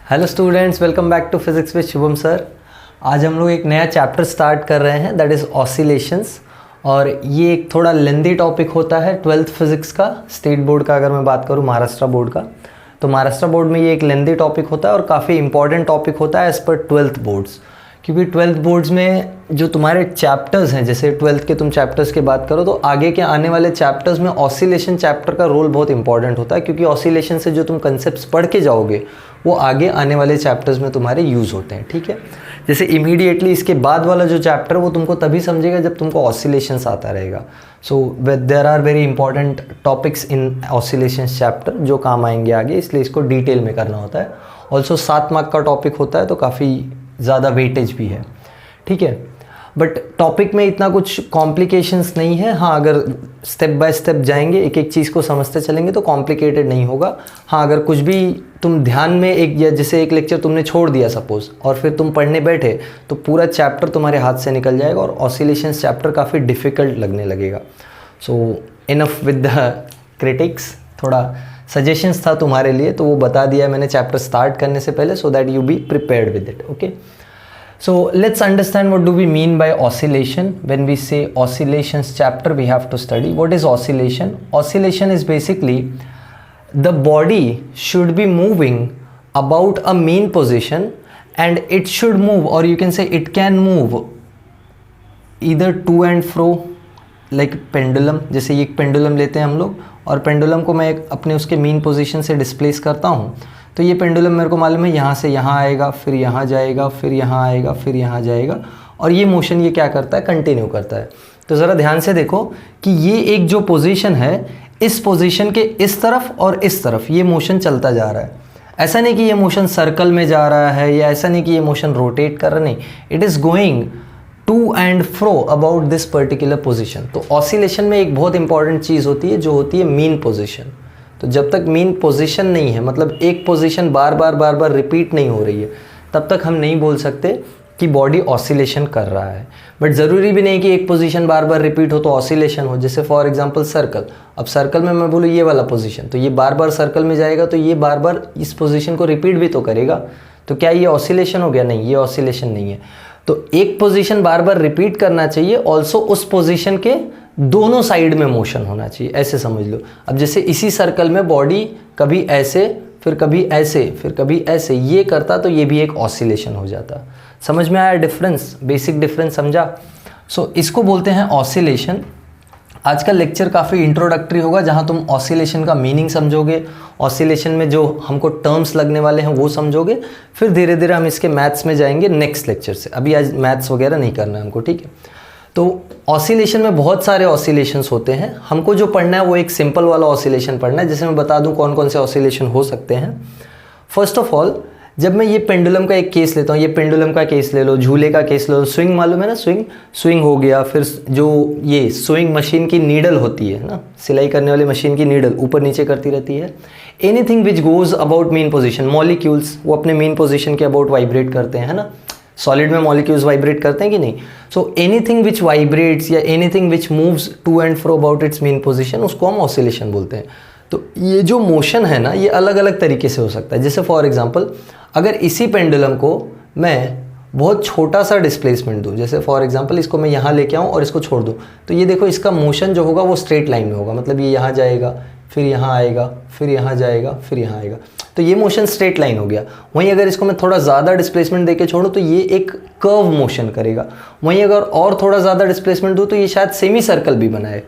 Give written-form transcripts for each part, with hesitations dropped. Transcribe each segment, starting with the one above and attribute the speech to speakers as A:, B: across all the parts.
A: Hello students, welcome back to physics with Shubham sir. आज हम लोग एक नया चैप्टर स्टार्ट कर रहे हैं, दैट इज़ ऑसिलेशंस। और ये एक थोड़ा लेंदी टॉपिक होता है ट्वेल्थ फिजिक्स का, स्टेट बोर्ड का। अगर मैं बात करूँ महाराष्ट्र बोर्ड का, तो महाराष्ट्र बोर्ड में ये एक लेंदी टॉपिक होता है और काफ़ी इंपॉर्टेंट टॉपिक होता है एज़ पर ट्वेल्थ बोर्ड्स। क्योंकि ट्वेल्थ बोर्ड्स में जो तुम्हारे चैप्टर्स हैं, जैसे ट्वेल्थ के तुम चैप्टर्स की बात करो, तो आगे के आने वाले चैप्टर्स में ऑसिलेशन चैप्टर का रोल बहुत इंपॉर्टेंट होता है। क्योंकि ऑसिलेशन से जो तुम कंसेप्ट्स पढ़ के जाओगे वो आगे आने वाले चैप्टर्स में तुम्हारे यूज़ होते हैं। ठीक है, जैसे इमीडिएटली इसके बाद वाला जो चैप्टर वो तुमको तभी समझेगा जब तुमको ऑसिलेशंस आता रहेगा। So there are very important topics in oscillations chapter जो काम आएंगे आगे, इसलिए इसको डिटेल में करना होता है। ऑल्सो 7 मार्क का टॉपिक होता है, तो काफ़ी ज़्यादा वेटेज भी है। ठीक है, बट टॉपिक में इतना कुछ कॉम्प्लिकेशंस नहीं है। हाँ, अगर स्टेप बाय स्टेप जाएंगे, एक एक चीज़ को समझते चलेंगे तो कॉम्प्लिकेटेड नहीं होगा। हाँ, अगर कुछ भी तुम ध्यान में एक, या जैसे एक लेक्चर तुमने छोड़ दिया सपोज, और फिर तुम पढ़ने बैठे, तो पूरा चैप्टर तुम्हारे हाथ से निकल जाएगा और ऑसिलेशंस चैप्टर काफ़ी डिफ़िकल्ट लगने लगेगा। सो इनफ विद द क्रिटिक्स, थोड़ा सजेशंस था तुम्हारे लिए, तो वो बता दिया मैंने चैप्टर स्टार्ट करने से पहले, so that you be prepared with it. Okay, so let's understand what do we mean by oscillation. When we say oscillations chapter, we have to study what is oscillation. Oscillation is basically the body should be moving about a mean position, and it should move, or you can say it can move either to and fro like pendulum. जैसे ये एक pendulum लेते हैं हम लोग, और pendulum को मैं अपने उसके मीन पोजीशन से डिस्प्लेस करता हूँ, तो ये पेंडुलम मेरे को मालूम है यहाँ से यहाँ आएगा, फिर यहाँ जाएगा, फिर यहाँ आएगा, फिर यहाँ जाएगा, और ये मोशन ये क्या करता है, कंटिन्यू करता है। तो ज़रा ध्यान से देखो कि ये एक जो पोजीशन है, इस पोजीशन के इस तरफ और इस तरफ ये मोशन चलता जा रहा है। ऐसा नहीं कि ये मोशन सर्कल में जा रहा है, या ऐसा नहीं कि ये मोशन रोटेट कर रहा, नहीं, it is going to and fro about this particular position. तो ऑसिलेशन में एक बहुत इंपॉर्टेंट चीज़ होती है जो होती है मीन पोजीशन। तो जब तक मीन पोजीशन नहीं है, मतलब एक पोजीशन बार बार रिपीट नहीं हो रही है, तब तक हम नहीं बोल सकते कि बॉडी ऑसिलेशन कर रहा है। बट ज़रूरी भी नहीं कि एक पोजीशन बार बार रिपीट हो तो ऑसिलेशन हो। जैसे फॉर एग्जांपल सर्कल, अब सर्कल में मैं बोलूँ ये वाला पोजीशन, तो ये बार बार सर्कल में जाएगा, तो ये बार बार इस पोजीशन को रिपीट भी तो करेगा। तो क्या ये ऑसिलेशन हो गया? नहीं, ये ऑसिलेशन नहीं है। तो एक पोजीशन बार बार रिपीट करना चाहिए, ऑल्सो उस पोजीशन के दोनों साइड में मोशन होना चाहिए, ऐसे समझ लो। अब जैसे इसी सर्कल में बॉडी कभी ऐसे, फिर कभी ऐसे, फिर कभी ऐसे ये करता, तो ये भी एक ऑसिलेशन हो जाता। समझ में आया डिफरेंस, बेसिक डिफरेंस समझा? सो इसको बोलते हैं ऑसिलेशन। आज का लेक्चर काफ़ी इंट्रोडक्टरी होगा, जहाँ तुम ऑसिलेशन का मीनिंग समझोगे, ऑसिलेशन में जो हमको टर्म्स लगने वाले हैं वो समझोगे, फिर धीरे धीरे हम इसके मैथ्स में जाएंगे नेक्स्ट लेक्चर से। अभी आज मैथ्स वगैरह नहीं करना है हमको, ठीक है? तो ऑसिलेशन में बहुत सारे ऑसिलेशंस होते हैं, हमको जो पढ़ना है वो एक सिंपल वाला ऑसिलेशन पढ़ना है। जैसे मैं बता दूं कौन कौन से ऑसिलेशन हो सकते हैं। फर्स्ट ऑफ ऑल, जब मैं ये पेंडुलम का एक केस लेता हूँ, ये पेंडुलम का केस ले लो, झूले का केस ले लो, स्विंग मालूम है ना, स्विंग हो गया। फिर जो ये स्विंग मशीन की नीडल होती है ना, सिलाई करने वाली मशीन की नीडल ऊपर नीचे करती रहती है। Anything which goes about mean position, molecules वो अपने मीन पोजिशन के अबाउट वाइब्रेट करते हैं, है ना। सॉलिड में मॉलिक्यूल्स वाइब्रेट करते हैं कि नहीं? सो एनीथिंग विच वाइब्रेट्स या anything which moves to and fro about its mean position, उसको हम ऑसिलेशन बोलते हैं। तो ये जो मोशन है ना, ये अलग अलग तरीके से हो सकता है। जैसे फॉर एग्जांपल, अगर इसी पेंडुलम को मैं बहुत छोटा सा डिस्प्लेसमेंट दूँ, जैसे फॉर एग्जांपल इसको मैं यहाँ लेके आऊँ और इसको छोड़ दूँ, तो ये देखो इसका मोशन जो होगा वो स्ट्रेट लाइन में होगा। मतलब ये यहाँ जाएगा, फिर यहाँ आएगा, फिर यहाँ जाएगा, फिर यहाँ आएगा, तो ये मोशन स्ट्रेट लाइन हो गया। वहीं अगर इसको मैं थोड़ा ज़्यादा डिस्प्लेसमेंट देके छोड़ूँ तो ये एक कर्व मोशन करेगा। वहीं अगर और थोड़ा ज़्यादा डिस्प्लेसमेंट दूँ तो ये शायद सेमी सर्कल भी बनाए।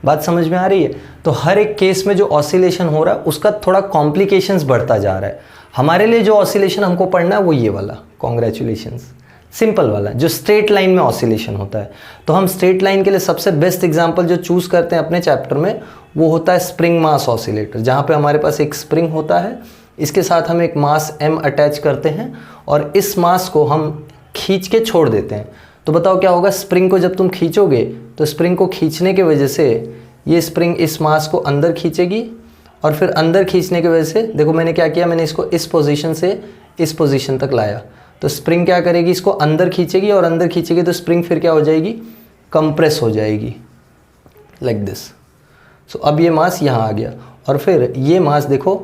A: बात समझ में आ रही है? तो हर एक केस में जो ऑसिलेशन हो रहा है उसका थोड़ा कॉम्प्लिकेशंस बढ़ता जा रहा है। हमारे लिए जो ऑसिलेशन हमको पढ़ना है वो ये वाला, कॉन्ग्रेचुलेशंस, सिंपल वाला जो स्ट्रेट लाइन में ऑसिलेशन होता है। तो हम स्ट्रेट लाइन के लिए सबसे बेस्ट एग्जांपल जो चूज़ करते हैं अपने चैप्टर में वो होता है स्प्रिंग मास ऑसिलेटर, जहाँ पे हमारे पास एक स्प्रिंग होता है, इसके साथ हम एक मास m अटैच करते हैं और इस मास को हम खींच के छोड़ देते हैं। तो बताओ क्या होगा? स्प्रिंग को जब तुम खींचोगे तो स्प्रिंग को खींचने की वजह से ये स्प्रिंग इस मास को अंदर खींचेगी, और फिर अंदर खींचने की वजह से देखो मैंने क्या किया, मैंने इसको इस पोजीशन से इस पोजीशन तक लाया। तो स्प्रिंग क्या करेगी? इसको अंदर खींचेगी, और अंदर खींचेगी तो स्प्रिंग फिर क्या हो जाएगी? कंप्रेस हो जाएगी, लाइक दिस। सो अब ये मास यहाँ आ गया, और फिर ये मास देखो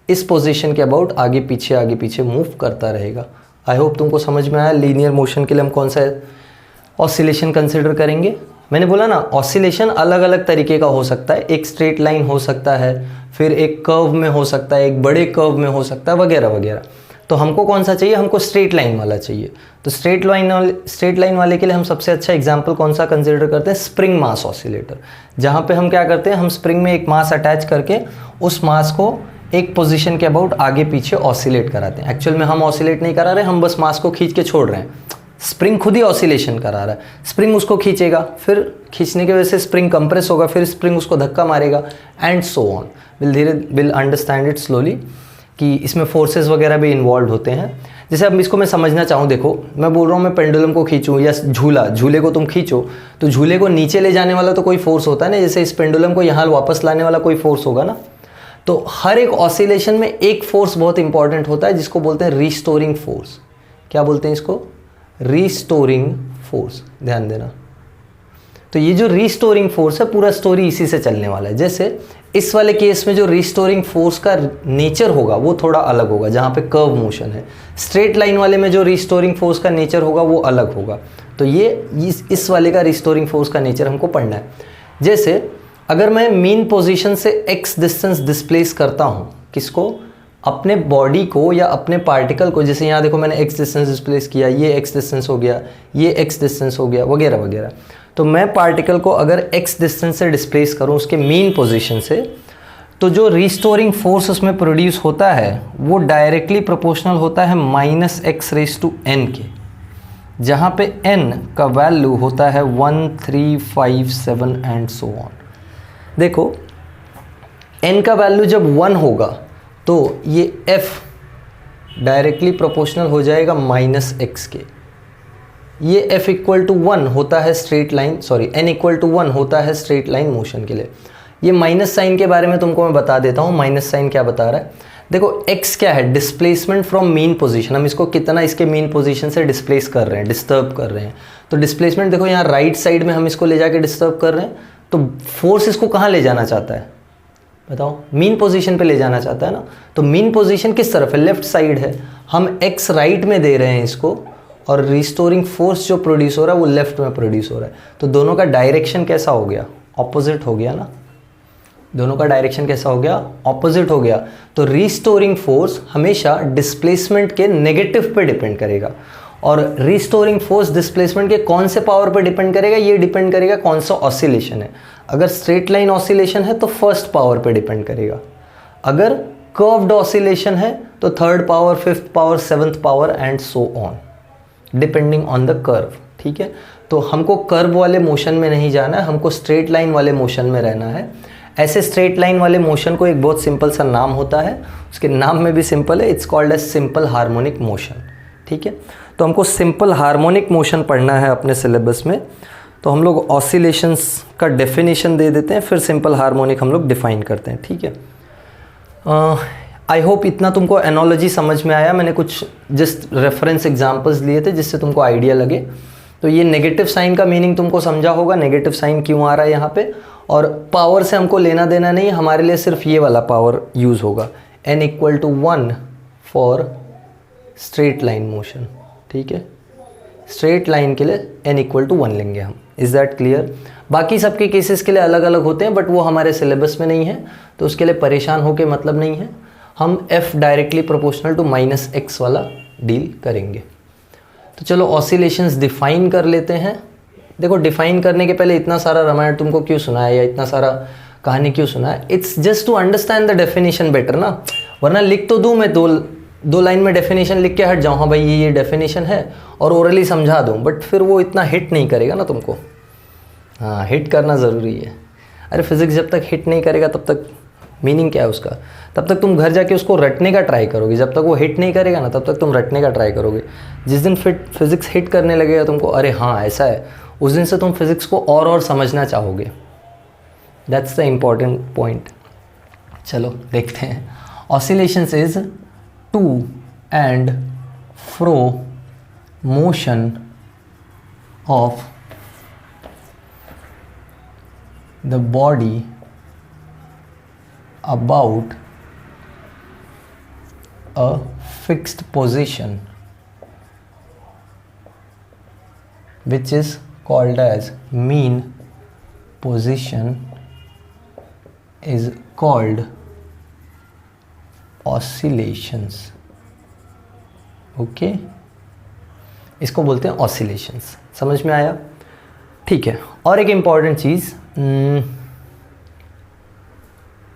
A: इस पोजीशन के अबाउट आगे पीछे मूव करता रहेगा। आई होप तुमको समझ में आया। लीनियर मोशन के लिए हम कौन सा ऑसिलेशन कंसिडर करेंगे? मैंने बोला ना, ऑसिलेशन अलग अलग तरीके का हो सकता है। एक स्ट्रेट लाइन हो सकता है, फिर एक कर्व में हो सकता है, एक बड़े कर्व में हो सकता है, वगैरह वगैरह। तो हमको कौन सा चाहिए? हमको स्ट्रेट लाइन वाला चाहिए। तो स्ट्रेट लाइन वाले के लिए हम सबसे अच्छा एग्जांपल कौन सा कंसिडर करते हैं? Spring mass oscillator. जहाँ पे हम क्या करते हैं, हम स्प्रिंग में एक मास अटैच करके उस मास को एक पोजीशन के अबाउट आगे पीछे ऑसिलेट कराते हैं। एक्चुअल में हम ऑसिलेट नहीं करा रहे, हम बस मास को खींच के छोड़ रहे हैं। स्प्रिंग खुद ही ऑसिलेशन करा रहा है। स्प्रिंग उसको खींचेगा, फिर खींचने की वजह से स्प्रिंग कंप्रेस होगा, फिर स्प्रिंग उसको धक्का मारेगा, and so on. Will understand it slowly कि इसमें फोर्सेस वगैरह भी इन्वॉल्व होते हैं। जैसे अब इसको मैं समझना चाहूँ, देखो मैं बोल रहा हूँ मैं पेंडुलम को खींचूँ या झूले को तुम खींचो, तो झूले को नीचे ले जाने वाला तो कोई फोर्स होता है ना, जैसे इस पेंडुलम को यहाँ वापस लाने वाला कोई फोर्स होगा ना। तो हर एक ऑसिलेशन में एक फोर्स बहुत इंपॉर्टेंट होता है जिसको बोलते हैं रिस्टोरिंग फोर्स। क्या बोलते हैं इसको? Restoring force. ध्यान देना। तो ये जो रिस्टोरिंग फोर्स है, पूरा स्टोरी इसी से चलने वाला है। जैसे इस वाले केस में जो रिस्टोरिंग फोर्स का नेचर होगा वो थोड़ा अलग होगा, जहाँ पे कर्व मोशन है। स्ट्रेट लाइन वाले में जो रिस्टोरिंग फोर्स का नेचर होगा वो अलग होगा। तो ये इस वाले का रिस्टोरिंग फोर्स का नेचर हमको पढ़ना है। जैसे अगर मैं मीन पोजीशन से x डिस्टेंस डिस्प्लेस करता हूँ, किसको? अपने बॉडी को या अपने पार्टिकल को। जैसे यहाँ देखो मैंने x डिस्टेंस डिस्प्लेस किया, ये x डिस्टेंस हो गया, ये x डिस्टेंस हो गया, वगैरह वगैरह। तो मैं पार्टिकल को अगर x डिस्टेंस से डिस्प्लेस करूँ उसके मीन पोजीशन से, तो जो रिस्टोरिंग फोर्स उसमें प्रोड्यूस होता है वो डायरेक्टली प्रोपोर्शनल होता है -x⁻n के, जहाँ पे n का वैल्यू होता है 1, 3, 5, 7 एंड सो ऑन। देखो n का वैल्यू जब 1 होगा तो ये f डायरेक्टली प्रोपोर्शनल हो जाएगा -x के। ये f इक्वल टू 1 होता है straight line, sorry n equal to 1 होता है स्ट्रेट लाइन मोशन के लिए। ये माइनस साइन के बारे में तुमको मैं बता देता हूँ। माइनस साइन क्या बता रहा है? देखो x क्या है? Displacement from mean position. हम इसको कितना इसके मीन पोजीशन से डिस्प्लेस कर रहे हैं, डिस्टर्ब कर रहे हैं। तो डिस्प्लेसमेंट देखो यहाँ राइट साइड में हम इसको ले जाके डिस्टर्ब कर रहे हैं, तो फोर्स इसको कहाँ ले जाना चाहता है? बताओ। मीन पोजीशन पे ले जाना चाहता है ना। तो मीन पोजीशन किस तरफ है? लेफ्ट साइड है। हम x राइट में दे रहे हैं इसको, और रिस्टोरिंग फोर्स जो प्रोड्यूस हो रहा है वो लेफ्ट में प्रोड्यूस हो रहा है। तो दोनों का डायरेक्शन कैसा हो गया? ऑपोजिट हो गया ना। दोनों का डायरेक्शन कैसा हो गया? ऑपोजिट हो गया। तो रिस्टोरिंग फोर्स हमेशा डिस्प्लेसमेंट के नेगेटिव पे डिपेंड करेगा, और रिस्टोरिंग फोर्स डिस्प्लेसमेंट के कौन से पावर पे डिपेंड करेगा? ये डिपेंड करेगा कौन सा ऑसिलेशन है। अगर स्ट्रेट लाइन ऑसिलेशन है तो फर्स्ट पावर पे डिपेंड करेगा। अगर कर्व्ड ऑसिलेशन है तो third power, fifth power, seventh power and so on, depending on the curve. ठीक है। तो हमको कर्व वाले मोशन में नहीं जाना है, हमको स्ट्रेट लाइन वाले मोशन में रहना है। ऐसे स्ट्रेट लाइन वाले मोशन को एक बहुत सिंपल सा नाम होता है, उसके नाम में भी सिंपल है, it's called as simple harmonic motion. ठीक है। तो हमको सिंपल हार्मोनिक मोशन पढ़ना है अपने सिलेबस में। तो हम लोग ऑसिलेशंस का डेफिनेशन दे देते हैं, फिर सिंपल हार्मोनिक हम लोग डिफाइन करते हैं। ठीक है। आई होप इतना तुमको एनोलॉजी समझ में आया। मैंने कुछ जस्ट रेफरेंस एग्जांपल्स लिए थे जिससे तुमको आइडिया लगे। तो ये नेगेटिव साइन का मीनिंग तुमको समझा होगा, नेगेटिव साइन क्यों आ रहा है यहाँ पे। और पावर से हमको लेना देना नहीं, हमारे लिए सिर्फ ये वाला पावर यूज़ होगा, n equal to 1 for straight line motion. ठीक है। स्ट्रेट लाइन के लिए n इक्वल टू 1 लेंगे हम। Is that clear? बाकी सबके केसेस के लिए अलग अलग होते हैं, बट वो हमारे सिलेबस में नहीं है, तो उसके लिए परेशान होकर मतलब नहीं है। हम f directly proportional to -x वाला डील करेंगे। तो चलो ऑसिलेशंस डिफाइन कर लेते हैं। देखो डिफाइन करने के पहले इतना सारा रामायण तुमको क्यों सुनाया या इतना सारा कहानी क्यों सुनाया? It's just to understand the definition better ना। वरना लिख तो दूँ मैं, दो लाइन में डेफिनेशन लिख के हट जाऊँ, हाँ भाई ये डेफिनेशन है, और ओरली समझा दूँ, बट फिर वो इतना हिट नहीं करेगा ना तुमको। हाँ, हिट करना ज़रूरी है। अरे फिज़िक्स जब तक हिट नहीं करेगा तब तक मीनिंग क्या है उसका? तब तक तुम घर जाके उसको रटने का ट्राई करोगे। जब तक वो हिट नहीं करेगा ना तब तक तुम रटने का ट्राई करोगे। जिस दिन फिज़िक्स हिट करने लगेगा तुमको, अरे हाँ ऐसा है, उस दिन से तुम फिज़िक्स को और समझना चाहोगे। That's the important point. चलो देखते हैं। Oscillations is to and fro motion of the body about a fixed position which is called as mean position is called oscillations. Okay, इसको बोलते हैं ऑसिलेशंस. समझ में आया? ठीक है. और एक इम्पॉर्टेंट चीज़,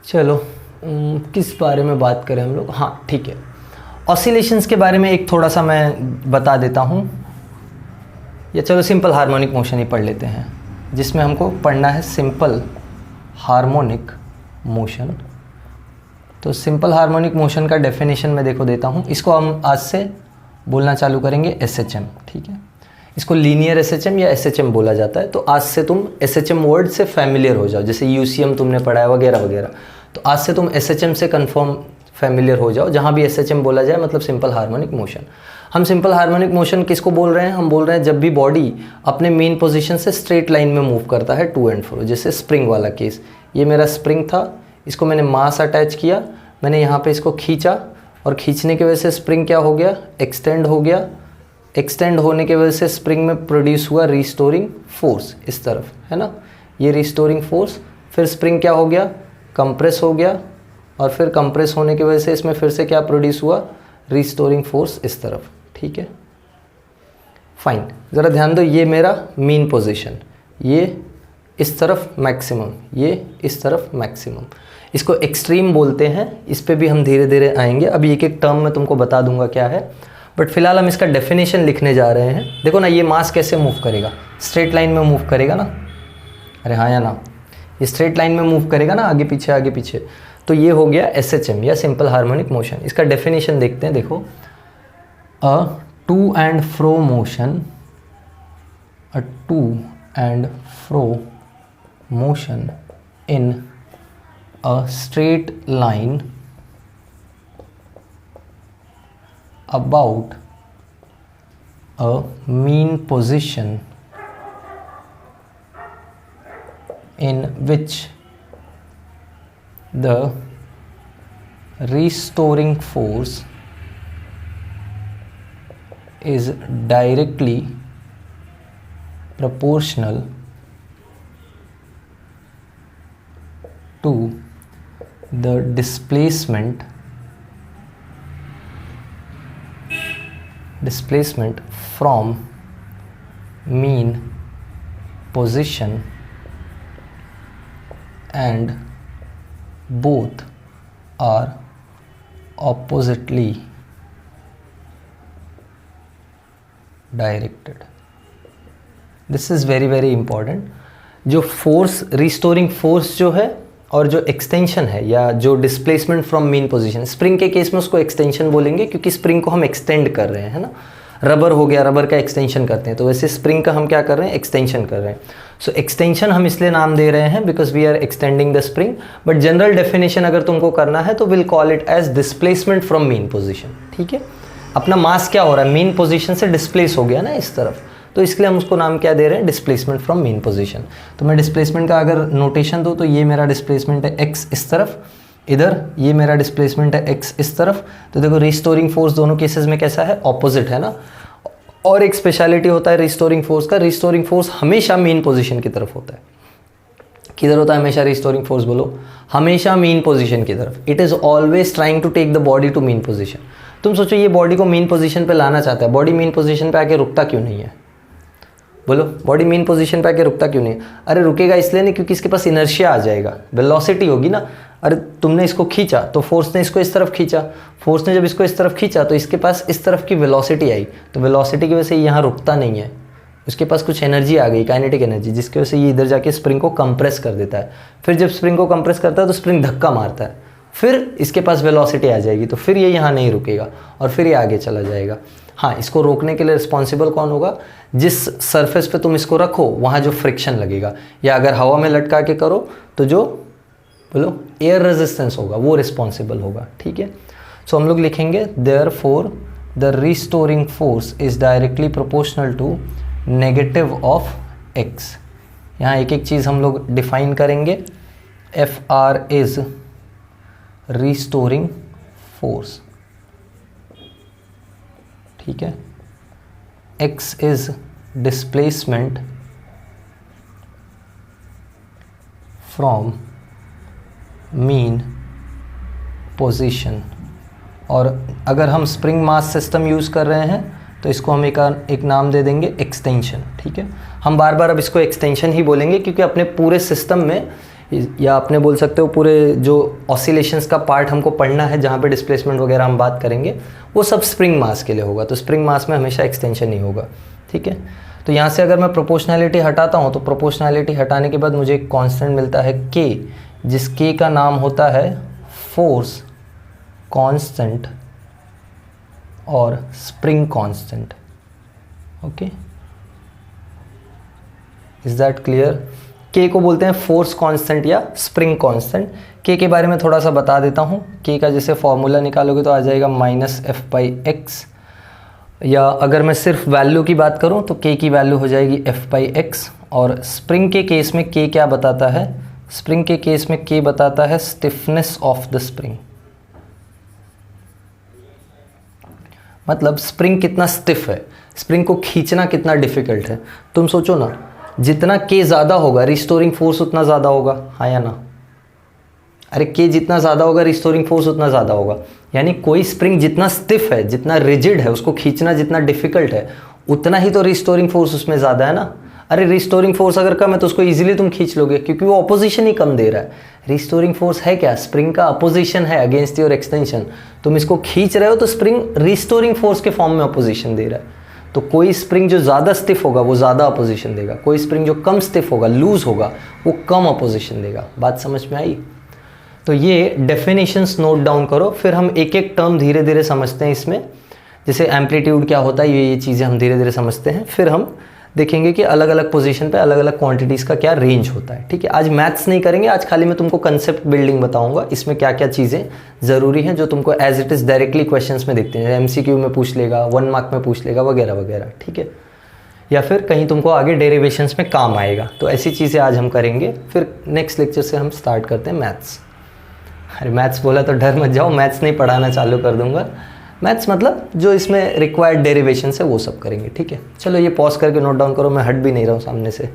A: चलो किस बारे में बात करें हम लोग. हाँ ठीक है, ऑसिलेशंस के बारे में एक थोड़ा सा मैं बता देता हूँ. या चलो सिंपल हार्मोनिक मोशन ही पढ़ लेते हैं, जिसमें हमको पढ़ना है सिंपल हार्मोनिक मोशन. तो सिंपल हार्मोनिक मोशन का डेफिनेशन मैं देखो देता हूँ. इसको हम आज से बोलना चालू करेंगे SHM. ठीक है, इसको लीनियर SHM या SHM बोला जाता है. तो आज से तुम SHM वर्ड से फैमिलियर हो जाओ. जैसे UCM तुमने पढ़ा है वगैरह वगैरह, तो आज से तुम SHM से कंफर्म फैमिलियर हो जाओ. जहाँ भी SHM बोला जाए मतलब सिंपल हार्मोनिक मोशन. हम सिंपल हार्मोनिक मोशन किसको बोल रहे हैं? हम बोल रहे हैं जब भी बॉडी अपने मेन पोजीशन से स्ट्रेट लाइन में मूव करता है टू एंड फ्रो. जैसे स्प्रिंग वाला केस, ये मेरा स्प्रिंग था, इसको मैंने मास अटैच किया, मैंने यहाँ पे इसको खींचा और खींचने की वजह से स्प्रिंग क्या हो गया? एक्सटेंड हो गया. एक्सटेंड होने की वजह से स्प्रिंग में प्रोड्यूस हुआ रिस्टोरिंग फोर्स इस तरफ, है ना, ये रिस्टोरिंग फोर्स. फिर स्प्रिंग क्या हो गया? कंप्रेस हो गया, और फिर कंप्रेस होने की वजह से इसमें फिर से क्या प्रोड्यूस हुआ? रिस्टोरिंग फोर्स इस तरफ. ठीक है, फाइन. ज़रा ध्यान दो, ये मेरा मीन पोजीशन, ये इस तरफ मैक्सिमम, ये इस तरफ मैक्सिमम. इसको एक्सट्रीम बोलते हैं. इस पे भी हम धीरे धीरे आएंगे. अभी एक एक टर्म में तुमको बता दूंगा क्या है, बट फिलहाल हम इसका डेफिनेशन लिखने जा रहे हैं. देखो ना, ये मास कैसे मूव करेगा? स्ट्रेट लाइन में मूव करेगा ना. अरे हाँ या ना, ये स्ट्रेट लाइन में मूव करेगा ना, आगे पीछे आगे पीछे. तो ये हो गया SHM या सिंपल हार्मोनिक मोशन. इसका डेफिनेशन देखते हैं. देखो, a to and fro motion, a to and fro motion in a straight line about a mean position in which the restoring force is directly proportional to the displacement from mean position, and both are oppositely directed. This is very very important. जो force, restoring force जो है, और जो extension है या जो displacement from mean position, spring के case में उसको एक्सटेंशन बोलेंगे क्योंकि स्प्रिंग को हम एक्सटेंड कर रहे हैं, है ना. रबर हो गया, रबर का एक्सटेंशन करते हैं, तो वैसे स्प्रिंग का हम क्या कर रहे हैं? एक्सटेंशन कर रहे हैं. सो एक्सटेंशन हम इसलिए नाम दे रहे हैं because we are extending the spring. But general definition अगर तुमको करना है तो will call it as displacement from mean position. ठीक है, अपना मास क्या हो रहा है? मीन पोजीशन से डिस्प्लेस हो गया ना इस तरफ, तो इसके लिए हम उसको नाम क्या दे रहे हैं? Displacement from mean position. तो मैं डिस्प्लेसमेंट का अगर नोटेशन दूँ तो ये मेरा डिस्प्लेसमेंट है x इस तरफ, इधर ये मेरा डिस्प्लेसमेंट है x इस तरफ. तो देखो रिस्टोरिंग फोर्स दोनों केसेस में कैसा है? ऑपोजिट है ना. और एक स्पेशलिटी होता है रिस्टोरिंग फोर्स का, रिस्टोरिंग फोर्स हमेशा मीन पोजीशन की तरफ होता है. किधर होता है हमेशा रिस्टोरिंग फोर्स? बोलो, हमेशा मीन पोजीशन की तरफ. It is always trying to take the body to mean position. तुम सोचो, ये बॉडी को मीन पोजीशन पे लाना चाहता है, बॉडी मीन पोजीशन पे आके रुकता क्यों नहीं है? बोलो, बॉडी मीन पोजीशन पे आके रुकता क्यों नहीं? अरे रुकेगा इसलिए नहीं क्योंकि इसके पास इनर्शिया आ जाएगा, वेलोसिटी होगी ना. अरे तुमने इसको खींचा तो फोर्स ने इसको इस तरफ खींचा, फोर्स ने जब इसको इस तरफ खींचा तो इसके पास इस तरफ की वेलोसिटी आई, तो वेलोसिटी की वजह से यहाँ रुकता नहीं है, उसके पास कुछ एनर्जी आ गई, काइनेटिक एनर्जी, जिसकी वजह से ये इधर जाके स्प्रिंग को कंप्रेस कर देता है. फिर जब स्प्रिंग को कंप्रेस करता है तो स्प्रिंग धक्का मारता है, फिर इसके पास वेलोसिटी आ जाएगी, तो फिर ये यहाँ नहीं रुकेगा और फिर ये आगे चला जाएगा. हाँ, इसको रोकने के लिए रिस्पॉन्सिबल कौन होगा? जिस सरफेस पे तुम इसको रखो वहाँ जो फ्रिक्शन लगेगा, या अगर हवा में लटका के करो तो जो बोलो एयर रेजिस्टेंस होगा वो रिस्पॉन्सिबल होगा. ठीक है, सो हम लोग लिखेंगे therefore the restoring force is directly proportional to negative of x. यहाँ एक एक चीज़ हम लोग डिफाइन करेंगे. Fr is restoring force. ठीक है, x is displacement from mean position. और अगर हम स्प्रिंग मास सिस्टम यूज़ कर रहे हैं तो इसको हम एक नाम दे देंगे एक्सटेंशन। ठीक है, हम बार बार अब इसको एक्सटेंशन ही बोलेंगे क्योंकि अपने पूरे सिस्टम में, या अपने बोल सकते हो पूरे जो ऑसिलेशंस का पार्ट हमको पढ़ना है जहाँ पे डिस्प्लेसमेंट वगैरह हम बात करेंगे, वो सब स्प्रिंग मास के लिए होगा। तो स्प्रिंग मास में हमेशा एक्सटेंशन ही होगा। ठीक है, तो यहाँ से अगर मैं प्रोपोर्शनैलिटी हटाता हूँ तो प्रोपोर्शनैलिटी हटाने के बाद मुझे एक कांस्टेंट मिलता है k, जिस k का नाम होता है फोर्स कांस्टेंट और spring constant. Okay, is that clear? k को बोलते हैं फोर्स कांस्टेंट या स्प्रिंग कांस्टेंट। k के बारे में थोड़ा सा बता देता हूँ। k का जैसे फॉर्मूला निकालोगे तो आ जाएगा -f/x, या अगर मैं सिर्फ वैल्यू की बात करूँ तो k की वैल्यू हो जाएगी f/x। और स्प्रिंग के केस में k क्या बताता है? स्प्रिंग के केस में k बताता है स्टिफनेस ऑफ द स्प्रिंग, मतलब स्प्रिंग कितना स्टिफ है, स्प्रिंग को खींचना कितना डिफिकल्ट है। तुम सोचो ना, जितना k ज़्यादा होगा रिस्टोरिंग फोर्स उतना ज़्यादा होगा, हाँ या ना? अरे k जितना ज़्यादा होगा रिस्टोरिंग फोर्स उतना ज़्यादा होगा। यानी कोई स्प्रिंग जितना स्टिफ है, जितना रिजिड है, उसको खींचना जितना डिफिकल्ट है, उतना ही तो रिस्टोरिंग फोर्स उसमें ज़्यादा है ना। अरे रिस्टोरिंग फोर्स अगर कम है तो उसको इजीली तुम खींच लोगे क्योंकि वो अपोजिशन ही कम दे रहा है। रिस्टोरिंग फोर्स है क्या? स्प्रिंग का अपोजिशन है अगेंस्ट योर एक्सटेंशन। तुम इसको खींच रहे हो तो स्प्रिंग रिस्टोरिंग फोर्स के फॉर्म में अपोजिशन दे रहा है। तो कोई स्प्रिंग जो ज़्यादा स्टिफ होगा वो ज़्यादा अपोजिशन देगा, कोई स्प्रिंग जो कम स्टिफ होगा, लूज होगा, वो कम अपोजिशन देगा। बात समझ में आई? तो ये डेफिनेशंस नोट डाउन करो, फिर हम एक एक टर्म धीरे धीरे समझते हैं इसमें। जैसे एम्पलीट्यूड क्या होता है, ये चीज़ें हम धीरे धीरे समझते हैं, फिर हम देखेंगे कि अलग अलग पोजीशन पे अलग अलग क्वांटिटीज़ का क्या रेंज होता है। ठीक है, आज मैथ्स नहीं करेंगे, आज खाली मैं तुमको कंसेप्ट बिल्डिंग बताऊंगा, इसमें क्या क्या चीज़ें ज़रूरी हैं जो तुमको as it is directly questions में दिखते हैं, MCQ में पूछ लेगा, 1 मार्क में पूछ लेगा वगैरह वगैरह। ठीक है, या फिर कहीं तुमको आगे डेरिवेशंस में काम आएगा। तो ऐसी चीज़ें आज हम करेंगे, फिर नेक्स्ट लेक्चर से हम स्टार्ट करते हैं मैथ्स। अरे मैथ्स बोला तो डर मत जाओ, मैथ्स नहीं पढ़ाना चालू कर दूंगा। मैथ्स मतलब जो इसमें रिक्वायर्ड डेरिवेशन है वो सब करेंगे। ठीक है, चलो ये पॉज करके नोट डाउन करो, मैं हट भी नहीं रहा हूँ सामने से।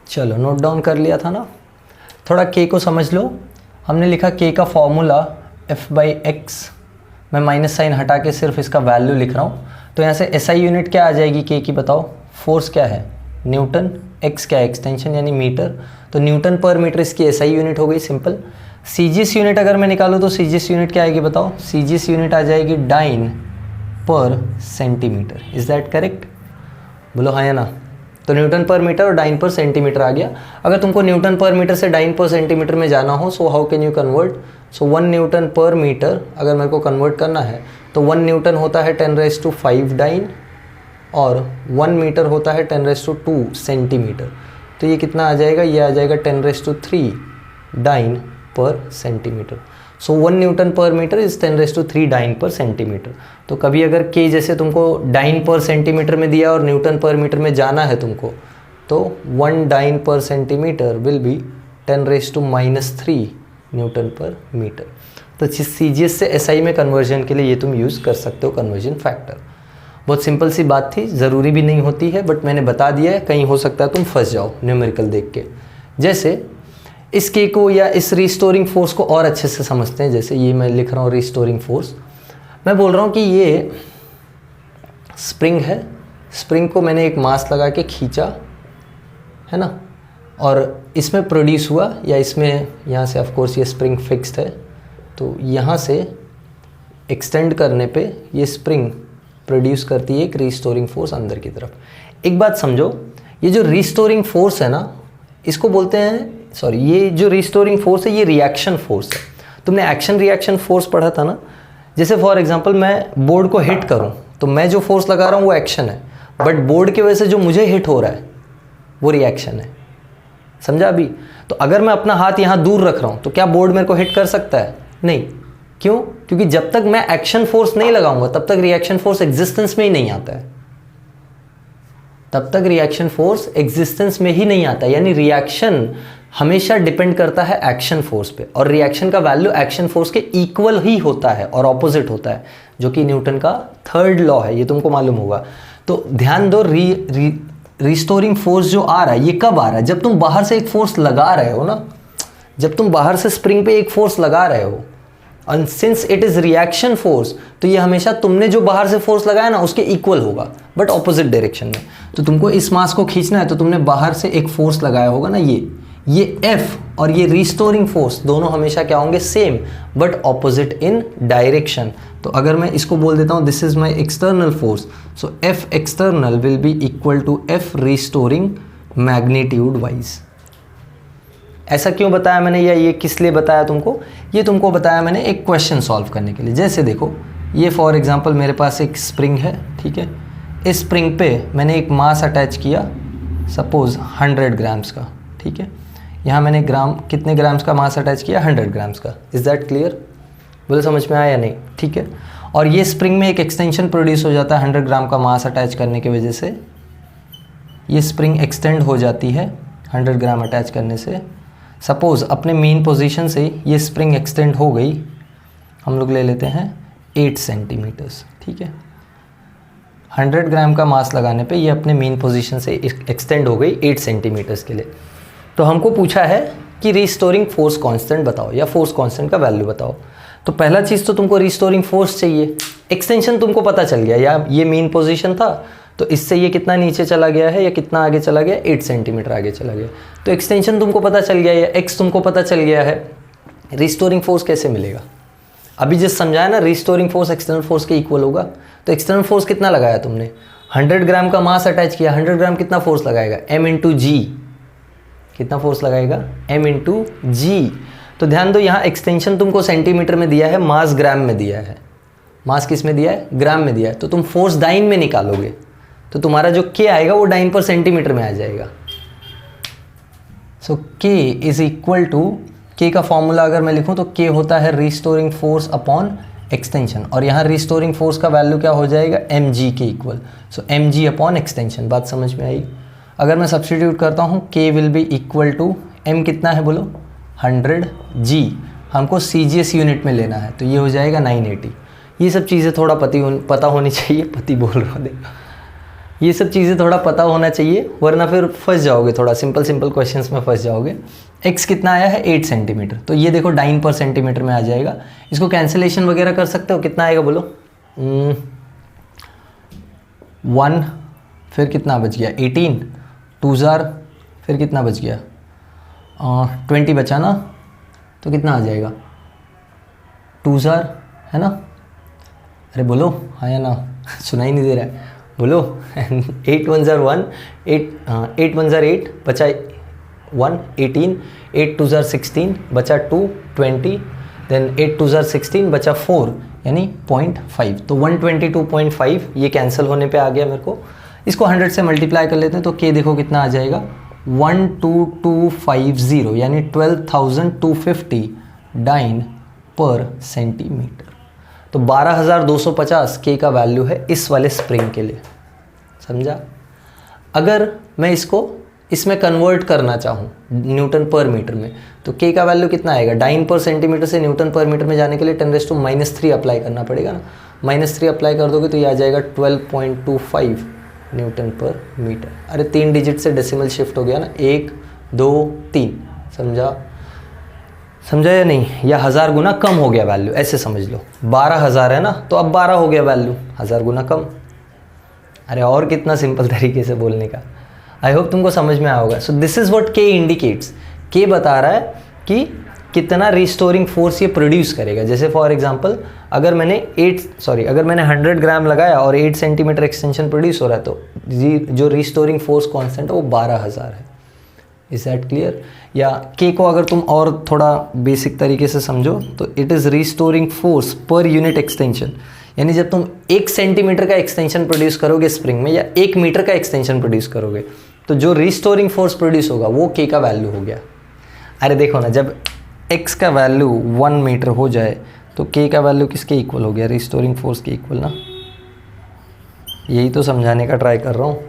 A: चलो नोट डाउन कर लिया था ना। थोड़ा k को समझ लो। हमने लिखा k का फॉर्मूला f/x, मैं माइनस साइन हटा के सिर्फ इसका वैल्यू लिख रहा हूँ। तो यहाँ से SI यूनिट क्या आ जाएगी k की, बताओ? फोर्स क्या है? न्यूटन। x क्या है? एक्सटेंशन यानी मीटर। तो न्यूटन पर मीटर इसकी SI यूनिट हो गई, सिंपल। CGS यूनिट अगर मैं निकालूँ तो CGS यूनिट क्या आएगी बताओ? CGS यूनिट आ जाएगी डाइन पर सेंटीमीटर। Is that correct? बोलो हाँ या ना। तो न्यूटन पर मीटर और डाइन पर सेंटीमीटर आ गया। अगर तुमको न्यूटन पर मीटर से डाइन पर सेंटीमीटर में जाना हो, so how can you convert? So 1 Newton पर मीटर अगर मेरे को कन्वर्ट करना है तो 1 न्यूटन होता है 10⁵ डाइन और 1 मीटर होता है 10⁵ सेंटीमीटर। तो ये कितना आ जाएगा? ये आ जाएगा 10⁵ डाइन पर सेंटीमीटर। सो 1 न्यूटन पर मीटर इज 10⁵ डाइन पर सेंटीमीटर। तो कभी अगर k जैसे तुमको डाइन पर सेंटीमीटर में दिया और न्यूटन पर मीटर में जाना है तुमको, तो 1 डाइन पर सेंटीमीटर विल बी 10⁻³ न्यूटन पर मीटर। तो CGS से SI में कन्वर्जन के लिए ये तुम यूज़ कर सकते हो कन्वर्जन फैक्टर। बहुत सिंपल सी बात थी, ज़रूरी भी नहीं होती है, बट मैंने बता दिया है, कहीं हो सकता है तुम फंस जाओ न्यूमेरिकल देख के। जैसे इस k को या इस रिस्टोरिंग फोर्स को और अच्छे से समझते हैं। जैसे ये मैं लिख रहा हूँ रिस्टोरिंग फोर्स, मैं बोल रहा हूँ कि ये स्प्रिंग है, स्प्रिंग को मैंने एक मास लगा के खींचा है ना, और इसमें प्रोड्यूस हुआ, या इसमें यहाँ से ऑफ कोर्स ये स्प्रिंग फिक्स्ड है, तो यहाँ से एक्सटेंड करने पे ये स्प्रिंग प्रोड्यूस करती है एक रिस्टोरिंग फोर्स अंदर की तरफ। एक बात समझो, ये जो रिस्टोरिंग फोर्स है ना, इसको बोलते हैं, सॉरी, ये जो रिस्टोरिंग फोर्स है ये रिएक्शन फोर्स है। तुमने एक्शन रिएक्शन फोर्स पढ़ा था ना। जैसे फॉर एग्जांपल मैं बोर्ड को हिट करूं तो मैं जो फोर्स लगा रहा हूं वो एक्शन है, बट बोर्ड की वजह से जो मुझे हिट हो रहा है वो रिएक्शन है। समझा अभी? तो अगर मैं अपना हाथ यहाँ दूर रख रहा हूँ तो क्या बोर्ड मेरे को हिट कर सकता है? नहीं। क्यों? क्योंकि जब तक मैं एक्शन फोर्स नहीं लगाऊंगा तब तक रिएक्शन फोर्स एग्जिस्टेंस में ही नहीं आता है, तब तक रिएक्शन फोर्स एग्जिस्टेंस में ही नहीं आता। यानी रिएक्शन हमेशा डिपेंड करता है एक्शन फोर्स पे, और रिएक्शन का वैल्यू एक्शन फोर्स के इक्वल ही होता है और ऑपोजिट होता है, जो कि न्यूटन का थर्ड लॉ है, ये तुमको मालूम होगा। तो ध्यान दो, रिस्टोरिंग फोर्स जो आ रहा है ये कब आ रहा है? जब तुम बाहर से एक फोर्स लगा रहे हो ना, जब तुम बाहर से स्प्रिंग पे एक फोर्स लगा रहे हो, और since it is reaction force, तो ये हमेशा तुमने जो बाहर से फोर्स लगाया ना उसके इक्वल होगा, बट ऑपोजिट डायरेक्शन में। तो तुमको इस मास को खींचना है तो तुमने बाहर से एक फोर्स लगाया होगा ना, ये F और ये रिस्टोरिंग फोर्स दोनों हमेशा क्या होंगे? Same, but opposite in direction. तो अगर मैं इसको बोल देता हूँ this is my external force, so F external will be equal to F restoring magnitude wise. ऐसा क्यों बताया मैंने, या ये किस लिए बताया तुमको? ये तुमको बताया मैंने एक क्वेश्चन सॉल्व करने के लिए। जैसे देखो, ये फॉर एग्जांपल मेरे पास एक स्प्रिंग है, ठीक है। इस स्प्रिंग पे मैंने एक मास अटैच किया, सपोज 100 ग्राम्स का, ठीक है। यहाँ मैंने कितने ग्राम्स का मास अटैच किया? 100 ग्राम्स का। Is that clear? बोले समझ में आया या नहीं? ठीक है। और ये स्प्रिंग में एक एक्सटेंशन प्रोड्यूस हो जाता है 100 ग्राम का मास अटैच करने की वजह से। ये स्प्रिंग एक्सटेंड हो जाती है 100 ग्राम अटैच करने से। सपोज़ अपने मेन पोजीशन से ये स्प्रिंग एक्सटेंड हो गई, हम लोग ले लेते हैं 8 सेंटीमीटर्स, ठीक है। 100 ग्राम का मास लगाने पे ये अपने मेन पोजीशन से एक्सटेंड हो गई 8 सेंटीमीटर्स के लिए। तो हमको पूछा है कि रिस्टोरिंग फोर्स कांस्टेंट बताओ, या फोर्स कांस्टेंट का वैल्यू बताओ। तो पहला चीज़ तो तुमको रिस्टोरिंग फोर्स चाहिए। एक्सटेंशन तुमको पता चल गया, या ये मेन पोजीशन था तो इससे ये कितना नीचे चला गया है या कितना आगे चला गया? 8 सेंटीमीटर आगे चला गया। तो एक्सटेंशन तुमको पता चल गया, या एक्स तुमको पता चल गया है। रिस्टोरिंग फोर्स कैसे मिलेगा? अभी जिस समझाया ना, रिस्टोरिंग फोर्स एक्सटर्नल फोर्स के इक्वल होगा। तो एक्सटर्नल फोर्स कितना लगाया तुमने? 100 ग्राम का मास अटैच किया, 100 ग्राम कितना फोर्स लगाएगा? m इंटू जी। कितना फोर्स लगाएगा? m इंटू जी। तो ध्यान दो, यहाँ एक्सटेंशन तुमको सेंटीमीटर में दिया है, मास ग्राम में दिया है। मास किस में दिया है? ग्राम में दिया है। तो तुम फोर्स डाइन में निकालोगे तो तुम्हारा जो k आएगा वो डाइन पर सेंटीमीटर में आ जाएगा। So k is equal to, k का फॉर्मूला अगर मैं लिखूं तो k होता है रिस्टोरिंग फोर्स अपॉन एक्सटेंशन, और यहाँ रिस्टोरिंग फोर्स का वैल्यू क्या हो जाएगा? mg के इक्वल। सो mg अपॉन एक्सटेंशन। बात समझ में आई? अगर मैं सब्सटीट्यूट करता हूँ, k will be equal to m कितना है बोलो? 100 g। हमको CGS यूनिट में लेना है तो ये हो जाएगा 980। ये सब चीज़ें थोड़ा पता होनी चाहिए, पति बोल रहा हूँ, ये सब चीज़ें थोड़ा पता होना चाहिए, वरना फिर फंस जाओगे, थोड़ा सिंपल क्वेश्चंस में फंस जाओगे। x कितना आया है? 8 सेंटीमीटर। तो ये देखो डाइन पर सेंटीमीटर में आ जाएगा। इसको कैंसिलेशन वगैरह कर सकते हो, कितना आएगा बोलो? 1, फिर कितना बच गया? 18, 2000, फिर कितना बच गया? 20 बचा ना, तो कितना आ जाएगा? 2000 है ना? अरे बोलो हाँ या ना? सुनाई नहीं दे रहा है, बोलो। 8 1 ज़ार 1, 8 1 ज़ार 8, बचा 1, 18, 8 2 ज़ार 16, बचा 2, 20, देन 8 2 ज़ार 16, बचा 4, यानी 0.5। तो 122.5 ये कैंसिल होने पे आ गया मेरे को। इसको 100 से मल्टीप्लाई कर लेते हैं तो k देखो कितना आ जाएगा? 12250, यानी 12,250 डाइन पर सेंटीमीटर। तो 12,250 k का वैल्यू है इस वाले स्प्रिंग के लिए, समझा? अगर मैं इसमें कन्वर्ट करना चाहूँ न्यूटन पर मीटर में, तो k का वैल्यू कितना आएगा? डाइन पर सेंटीमीटर से न्यूटन पर मीटर में जाने के लिए 10⁻³ अप्लाई करना पड़ेगा ना। -3 अप्लाई कर दोगे तो ये आ जाएगा 12.25 न्यूटन पर मीटर। अरे 3 डिजिट से डेसिमल शिफ्ट हो गया ना, 1 2 3, समझा या नहीं? या 1000 गुना कम हो गया वैल्यू, ऐसे समझ लो। 12,000 है ना, तो अब 12 हो गया वैल्यू, 1000 गुना कम। अरे और कितना सिंपल तरीके से बोलने का। आई होप तुमको समझ में आया होगा। So this is what k indicates. k बता रहा है कि कितना रिस्टोरिंग फोर्स ये प्रोड्यूस करेगा। जैसे फॉर एग्जांपल अगर मैंने 100 ग्राम लगाया और 8 सेंटीमीटर एक्सटेंशन प्रोड्यूस हो रहा है, तो जो रिस्टोरिंग फोर्स कांस्टेंट है वो 12,000 है। Is that clear? या k को अगर तुम और थोड़ा बेसिक तरीके से समझो तो it is restoring force per unit extension. यानी जब तुम 1 सेंटीमीटर का एक्सटेंशन प्रोड्यूस करोगे स्प्रिंग में, या 1 मीटर का एक्सटेंशन प्रोड्यूस करोगे, तो जो रिस्टोरिंग फोर्स प्रोड्यूस होगा वो k का वैल्यू हो गया। अरे देखो ना, जब x का वैल्यू 1 मीटर हो जाए तो k का वैल्यू किसके इक्वल हो गया? रिस्टोरिंग फोर्स के इक्वल ना। यही तो समझाने का ट्राई कर रहा हूँ।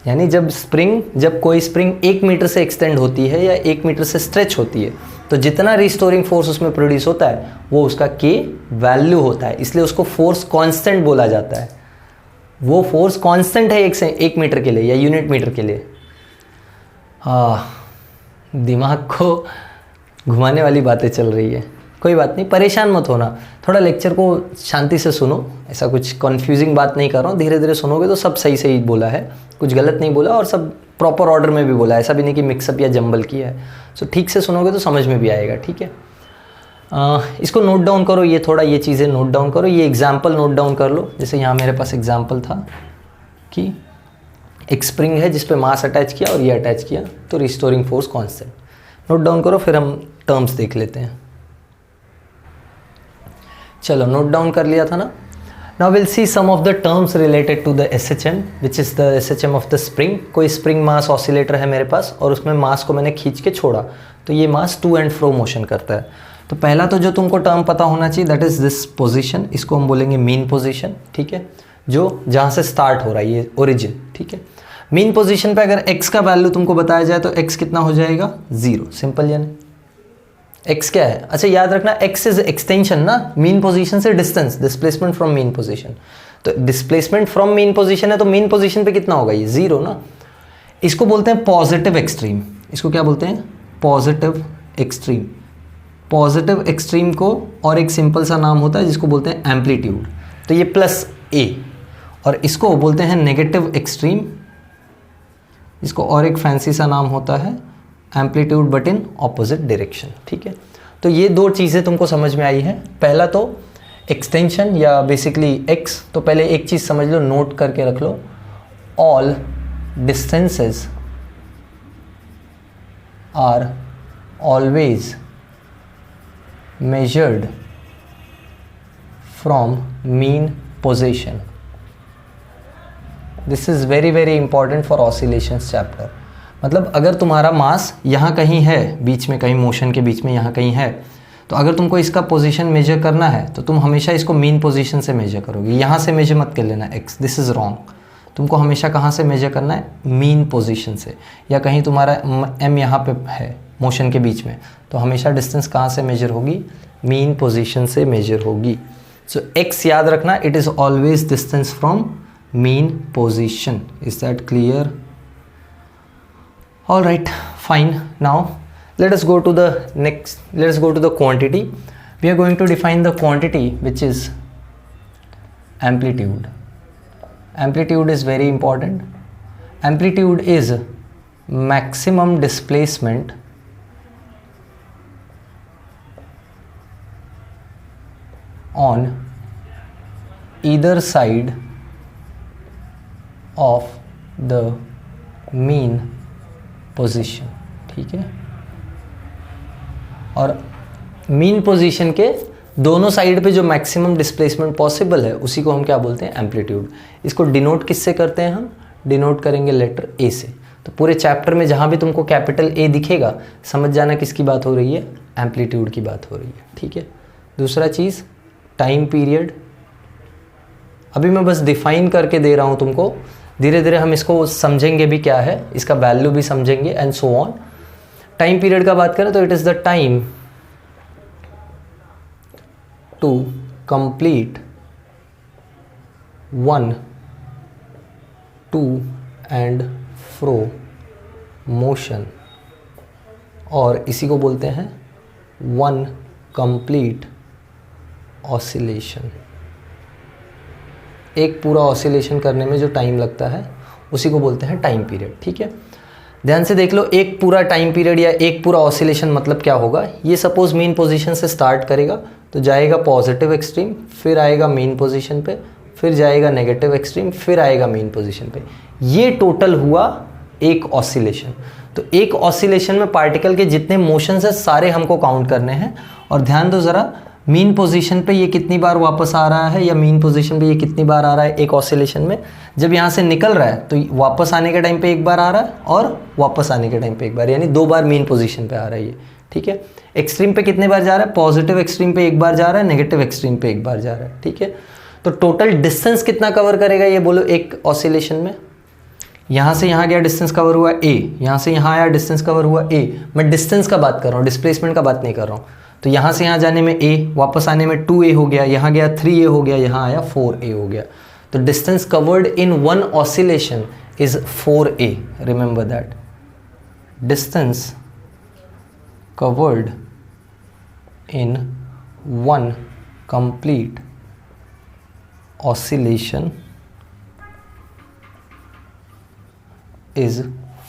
A: यानी जब कोई स्प्रिंग 1 मीटर से एक्सटेंड होती है या 1 मीटर से स्ट्रेच होती है, तो जितना रिस्टोरिंग फोर्स उसमें प्रोड्यूस होता है वो उसका के वैल्यू होता है, इसलिए उसको फोर्स कांस्टेंट बोला जाता है। वो फोर्स कांस्टेंट है 1 मीटर के लिए या यूनिट मीटर के लिए। दिमाग को घुमाने वाली बातें चल रही है, कोई बात नहीं, परेशान मत होना, थोड़ा लेक्चर को शांति से सुनो, ऐसा कुछ कन्फ्यूजिंग बात नहीं कर रहा हूँ, धीरे धीरे सुनोगे तो सब सही सही बोला है, कुछ गलत नहीं बोला और सब प्रॉपर ऑर्डर में भी बोला है, ऐसा भी नहीं कि मिक्सअप या जंबल किया है। सो ठीक से सुनोगे तो समझ में भी आएगा, ठीक है। इसको नोट डाउन करो, ये चीज़ें नोट डाउन करो, ये एग्जाम्पल नोट डाउन कर लो। जैसे यहाँ मेरे पास एग्जाम्पल था कि एक स्प्रिंग है जिस पे मास अटैच किया और ये अटैच किया, तो restoring force constant. Note down करो, फिर हम टर्म्स देख लेते हैं। चलो नोट डाउन कर लिया था ना। Now will see some of the terms related to the SHM, which is the SHM of the spring. कोई स्प्रिंग मास ऑसिलेटर है मेरे पास और उसमें मास को मैंने खींच के छोड़ा, तो ये मास टू एंड फ्रो मोशन करता है। तो पहला तो जो तुमको टर्म पता होना चाहिए दैट इज़ दिस पोजीशन, इसको हम बोलेंगे मीन पोजीशन, ठीक है, जो जहाँ से स्टार्ट हो रहा है ये ओरिजिन, ठीक है। मीन पोजीशन पे अगर x का वैल्यू तुमको बताया जाए तो x कितना हो जाएगा 0, सिंपल। यानी x क्या है, अच्छा याद रखना x इज एक्सटेंशन ना, मीन पोजीशन से distance, displacement from mean position. तो डिस्प्लेसमेंट फ्रॉम मीन पोजीशन है तो मीन पोजीशन पे कितना होगा, ये 0 ना। इसको बोलते हैं पॉजिटिव एक्सट्रीम, इसको क्या बोलते हैं, पॉजिटिव एक्सट्रीम। पॉजिटिव एक्सट्रीम को और एक सिंपल सा नाम होता है जिसको बोलते हैं एम्पलीट्यूड, तो ये +a। और इसको बोलते हैं नेगेटिव एक्सट्रीम, इसको और एक फैंसी सा नाम होता है amplitude but in opposite direction, ठीक है। तो ये दो चीज़ें तुमको समझ में आई है। पहला तो एक्सटेंशन या बेसिकली x, तो पहले एक चीज़ समझ लो, नोट करके रख लो, all distances are always measured from mean position. This is very very important for oscillations chapter. मतलब अगर तुम्हारा मास यहाँ कहीं है, बीच में कहीं मोशन के बीच में यहाँ कहीं है, तो अगर तुमको इसका पोजीशन मेजर करना है तो तुम हमेशा इसको मीन पोजीशन से मेजर करोगे, यहाँ से मेजर मत कर लेना x, दिस इज़ रॉन्ग। तुमको हमेशा कहाँ से मेजर करना है, मीन पोजीशन से। या कहीं तुम्हारा m यहाँ पे है मोशन के बीच में, तो हमेशा डिस्टेंस कहाँ से मेजर होगी, मीन पोजीशन से मेजर होगी। सो x याद रखना, it is always distance from mean position. Is that clear? All right, fine. Now let us go to the next, let us go to the quantity. We are going to define the quantity which is amplitude. Amplitude is very important. Amplitude is maximum displacement on either side of the mean position, ठीक है। और mean position के दोनों side पे जो maximum displacement possible है उसी को हम क्या बोलते हैं, एम्पलीट्यूड। इसको डिनोट किससे करते हैं, हम डिनोट करेंगे लेटर ए से। तो पूरे चैप्टर में जहाँ भी तुमको कैपिटल ए दिखेगा समझ जाना किसकी बात हो रही है, एम्पलीट्यूड की बात हो रही है, ठीक है। दूसरा चीज़ टाइम पीरियड, अभी मैं बस डिफाइन करके दे रहा हूँ तुमको, धीरे धीरे हम इसको समझेंगे भी क्या है, इसका वैल्यू भी समझेंगे and so on. Time period का बात करें तो it is the time to complete one to and fro motion, और इसी को बोलते हैं वन कंप्लीट ऑसिलेशन। एक पूरा ऑसिलेशन करने में जो टाइम लगता है उसी को बोलते हैं टाइम पीरियड, ठीक है। ध्यान से देख लो, एक पूरा टाइम पीरियड या एक पूरा ऑसिलेशन मतलब क्या होगा। ये सपोज मीन पोजीशन से स्टार्ट करेगा तो जाएगा पॉजिटिव एक्सट्रीम, फिर आएगा मीन पोजीशन पे, फिर जाएगा नेगेटिव एक्सट्रीम, फिर आएगा मीन पोजीशन पे। ये टोटल हुआ एक ऑसिलेशन। तो एक ऑसिलेशन में पार्टिकल के जितने मोशंस है सारे हमको काउंट करने हैं। और ध्यान दो ज़रा, मीन पोजीशन पे ये कितनी बार वापस आ रहा है या मीन पोजीशन पे ये कितनी बार आ रहा है एक ऑसिलेशन में। जब यहाँ से निकल रहा है तो वापस आने के टाइम पे एक बार आ रहा है और वापस आने के टाइम पे एक बार, यानी 2 बार मीन पोजीशन पे आ रहा है ये, ठीक है। एक्सट्रीम पे कितने बार जा रहा है, पॉजिटिव एक्सट्रीम पे एक बार जा रहा है, नेगेटिव एक्सट्रीम पे एक बार जा रहा है, ठीक है। तो टोटल डिस्टेंस कितना कवर करेगा ये बोलो एक ऑसिलेशन में, यहाँ से यहाँ गया डिस्टेंस कवर हुआ a, यहाँ से यहाँ आया डिस्टेंस कवर हुआ a। मैं डिस्टेंस का बात कर रहा हूँ, डिस्प्लेसमेंट का बात नहीं कर रहा हूँ। तो यहाँ से यहाँ जाने में a, वापस आने में 2a हो गया, यहाँ गया 3a हो गया, यहाँ आया 4a हो गया। तो distance covered in one oscillation is 4a, remember that. Distance covered in one complete oscillation is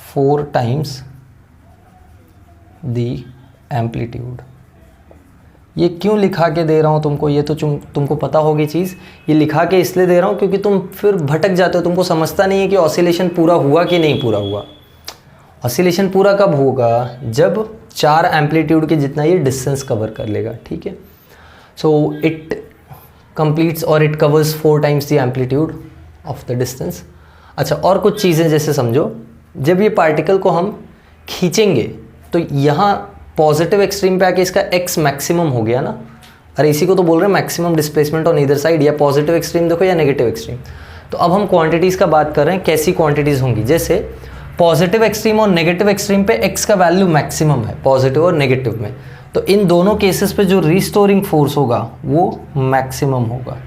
A: 4 times the amplitude। ये क्यों लिखा के दे रहा हूँ तुमको, ये तो तुमको पता होगी चीज़। ये लिखा के इसलिए दे रहा हूँ क्योंकि तुम फिर भटक जाते हो, तुमको समझता नहीं है कि ऑसिलेशन पूरा हुआ कि नहीं पूरा हुआ। ऑसिलेशन पूरा कब होगा? जब 4 एम्पलीट्यूड के जितना ये डिस्टेंस कवर कर लेगा, ठीक है। सो इट completes और it covers 4 times the amplitude of the distance। अच्छा, और कुछ चीज़ें जैसे समझो, जब ये पार्टिकल को हम खींचेंगे तो यहाँ पॉजिटिव एक्सट्रीम पे आके इसका x मैक्सिमम हो गया ना। अरे इसी को तो बोल रहे हैं maximum displacement on either side, या पॉजिटिव एक्सट्रीम देखो या नेगेटिव एक्सट्रीम। तो अब हम क्वांटिटीज़ का बात कर रहे हैं, कैसी क्वांटिटीज़ होंगी। जैसे पॉजिटिव एक्सट्रीम और नेगेटिव एक्सट्रीम पे x का वैल्यू मैक्सिमम है, पॉजिटिव और नेगेटिव में। तो इन दोनों केसेस पे जो रिस्टोरिंग फोर्स होगा वो मैक्सिमम होगा,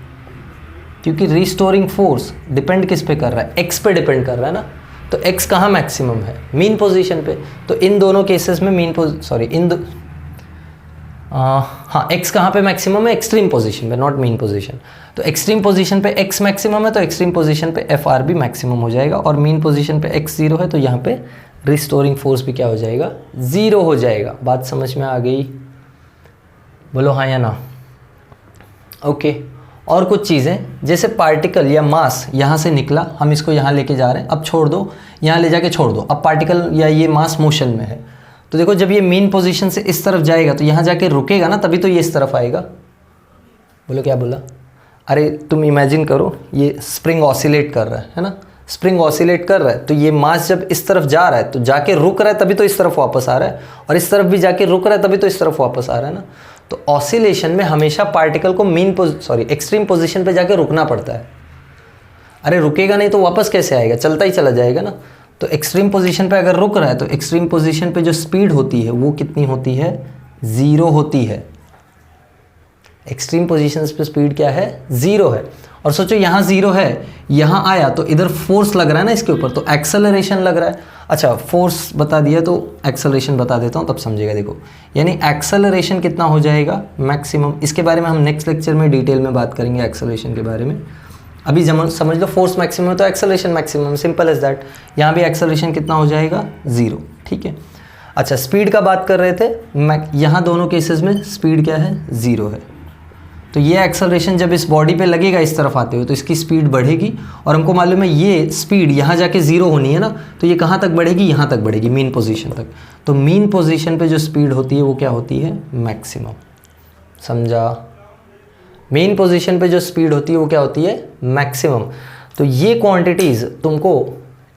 A: क्योंकि रिस्टोरिंग फोर्स डिपेंड किस पे कर रहा है? x पे डिपेंड कर रहा है ना। तो x कहाँ मैक्सिमम है? मीन पोजीशन पे। तो इन दोनों केसेस में हाँ, x कहाँ पे मैक्सिमम है? एक्सट्रीम पोजीशन पे, नॉट मीन पोजीशन। तो एक्सट्रीम पोजीशन पे x मैक्सिमम है, तो एक्सट्रीम पोजीशन पे FR भी मैक्सिमम हो जाएगा। और मीन पोजीशन पे x 0 है, तो यहाँ पे रिस्टोरिंग फोर्स भी क्या हो जाएगा? 0 हो जाएगा। बात समझ में आ गई? बोलो हाँ या ना। ओके। और कुछ चीज़ें, जैसे पार्टिकल या मास यहाँ से निकला, हम इसको यहाँ लेके जा रहे हैं, अब छोड़ दो, यहाँ ले जाके छोड़ दो। अब पार्टिकल या ये मास मोशन में है, तो देखो जब ये मीन पोजीशन से इस तरफ जाएगा तो यहाँ जाके रुकेगा ना, तभी तो ये इस तरफ आएगा। बोलो क्या बोला? अरे तुम इमेजिन करो, ये स्प्रिंग ऑसिलेट कर रहा है ना, स्प्रिंग ऑसिलेट कर रहा है, तो ये मास जब इस तरफ जा रहा है तो जाके रुक रहा है, तभी तो इस तरफ वापस आ रहा है, और इस तरफ भी जाके रुक रहा है, तभी तो इस तरफ वापस आ रहा है ना। तो ऑसिलेशन में हमेशा पार्टिकल को एक्सट्रीम पोजीशन पे जाके रुकना पड़ता है। अरे रुकेगा नहीं तो वापस कैसे आएगा? चलता ही चला जाएगा ना। तो एक्सट्रीम पोजीशन पे अगर रुक रहा है तो एक्सट्रीम पोजीशन पे जो स्पीड होती है वो कितनी होती है? 0 होती है। एक्सट्रीम पोजीशंस पे स्पीड क्या है? 0 है। और सोचो यहाँ 0 है, यहाँ आया तो इधर फोर्स लग रहा है ना इसके ऊपर, तो एक्सेलरेशन लग रहा है। अच्छा, फोर्स बता दिया तो एक्सेलरेशन बता देता हूँ, तब समझेगा। देखो यानी एक्सेलरेशन कितना हो जाएगा? मैक्सिमम। इसके बारे में हम नेक्स्ट लेक्चर में डिटेल में बात करेंगे, एक्सेलरेशन के बारे में। अभी समझ लो फोर्स मैक्सिमम है तो acceleration maximum, simple as that. यहाँ भी एक्सेलरेशन कितना हो जाएगा? 0, ठीक है। अच्छा, स्पीड का बात कर रहे थे, यहाँ दोनों केसेस में स्पीड क्या है? 0 है। तो ये एक्सेलरेशन जब इस बॉडी पे लगेगा इस तरफ आते हुए तो इसकी स्पीड बढ़ेगी, और हमको मालूम है ये स्पीड यहाँ जाके 0 होनी है ना, तो ये कहाँ तक बढ़ेगी? यहाँ तक बढ़ेगी, मीन पोजीशन तक। तो मीन पोजीशन पे जो स्पीड होती है वो क्या होती है? मैक्सिमम। समझा? मेन पोजीशन पे जो स्पीड होती है वो क्या होती है? मैक्सिमम। तो ये क्वांटिटीज़ तुमको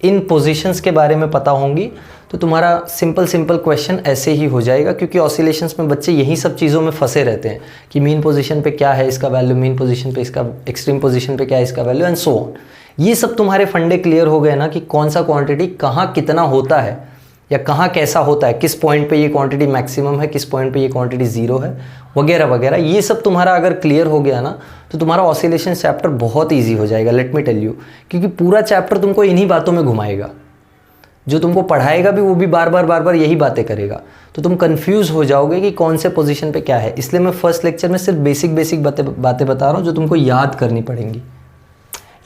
A: इन पोजीशंस के बारे में पता होंगी, तो तुम्हारा सिंपल क्वेश्चन ऐसे ही हो जाएगा, क्योंकि ऑसिलेशंस में बच्चे यही सब चीज़ों में फंसे रहते हैं कि मीन पोजीशन पे क्या है इसका वैल्यू, मीन पोजीशन पे इसका, एक्सट्रीम पोजीशन पे क्या है इसका वैल्यू, एंड सो ऑन। ये सब तुम्हारे फंडे क्लियर हो गए ना कि कौन सा क्वांटिटी कहाँ कितना होता है, या कहाँ कैसा होता है, किस पॉइंट पे ये क्वांटिटी मैक्सिमम है, किस पॉइंट पे ये क्वांटिटी 0 है, वगैरह वगैरह। ये सब तुम्हारा अगर क्लियर हो गया ना तो तुम्हारा ऑसिलेशन चैप्टर बहुत ईजी हो जाएगा, लेट मी टेल यू। क्योंकि पूरा चैप्टर तुमको इन्हीं बातों में घुमाएगा, जो तुमको पढ़ाएगा भी वो भी बार बार यही बातें करेगा, तो तुम कंफ्यूज हो जाओगे कि कौन से पोजीशन पे क्या है। इसलिए मैं फर्स्ट लेक्चर में सिर्फ बेसिक बातें बता रहा हूँ जो तुमको याद करनी पड़ेंगी।